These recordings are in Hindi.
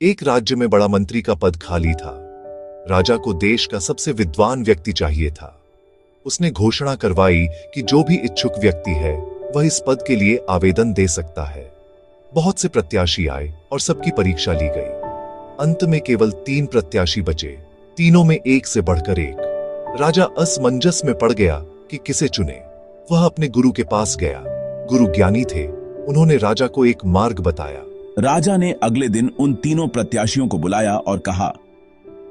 एक राज्य में बड़ा मंत्री का पद खाली था। राजा को देश का सबसे विद्वान व्यक्ति चाहिए था। उसने घोषणा करवाई कि जो भी इच्छुक व्यक्ति है वह इस पद के लिए आवेदन दे सकता है। बहुत से प्रत्याशी आए और सबकी परीक्षा ली गई। अंत में केवल 3 प्रत्याशी बचे, तीनों में एक से बढ़कर एक। राजा असमंजस में पड़ गया कि किसे चुने। वह अपने गुरु के पास गया। गुरु ज्ञानी थे, उन्होंने राजा को एक मार्ग बताया। राजा ने अगले दिन उन तीनों प्रत्याशियों को बुलाया और कहा,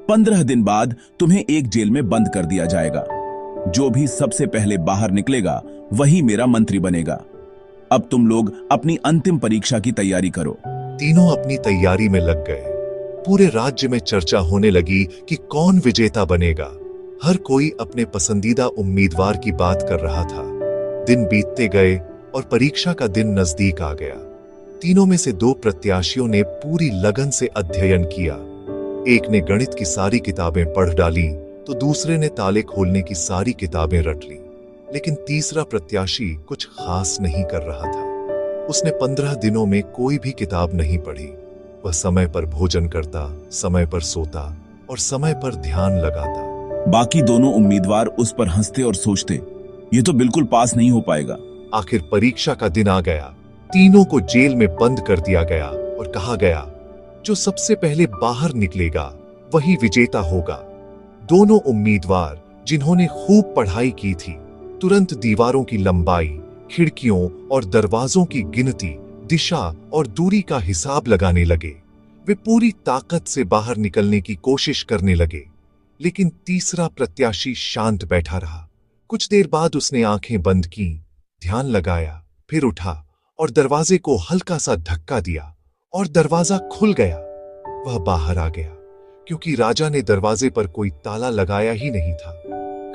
15 दिन बाद तुम्हें एक जेल में बंद कर दिया जाएगा। जो भी सबसे पहले बाहर निकलेगा वही मेरा मंत्री बनेगा। अब तुम लोग अपनी अंतिम परीक्षा की तैयारी करो। तीनों अपनी तैयारी में लग गए। पूरे राज्य में चर्चा होने लगी कि कौन विजेता बनेगा। हर कोई अपने पसंदीदा उम्मीदवार की बात कर रहा था। दिन बीतते गए और परीक्षा का दिन नजदीक आ गया। तीनों में से 2 प्रत्याशियों ने पूरी लगन से अध्ययन किया। एक ने गणित की सारी किताबें पढ़ डाली तो दूसरे ने ताले खोलने की सारी किताबें रट ली। लेकिन तीसरा प्रत्याशी कुछ खास नहीं कर रहा था। उसने 15 दिनों में कोई भी किताब नहीं पढ़ी। वह समय पर भोजन करता, समय पर सोता और समय पर ध्यान लगाता। बाकी दोनों उम्मीदवार उस पर हंसते और सोचते, ये तो बिल्कुल पास नहीं हो पाएगा। आखिर परीक्षा का दिन आ गया। तीनों को जेल में बंद कर दिया गया और कहा गया, जो सबसे पहले बाहर निकलेगा वही विजेता होगा। दोनों उम्मीदवार जिन्होंने खूब पढ़ाई की थी, तुरंत दीवारों की लंबाई, खिड़कियों और दरवाजों की गिनती, दिशा और दूरी का हिसाब लगाने लगे। वे पूरी ताकत से बाहर निकलने की कोशिश करने लगे। लेकिन तीसरा प्रत्याशी शांत बैठा रहा। कुछ देर बाद उसने आंखें बंद की, ध्यान लगाया, फिर उठा और दरवाजे को हल्का सा धक्का दिया और दरवाजा खुल गया। वह बाहर आ गया क्योंकि राजा ने दरवाजे पर कोई ताला लगाया ही नहीं था।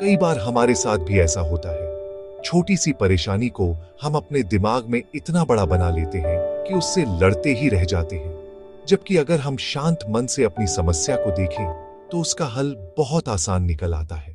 कई बार हमारे साथ भी ऐसा होता है। छोटी सी परेशानी को हम अपने दिमाग में इतना बड़ा बना लेते हैं कि उससे लड़ते ही रह जाते हैं। जबकि अगर हम शांत मन से अपनी समस्या को देखें तो उसका हल बहुत आसान निकल आता है।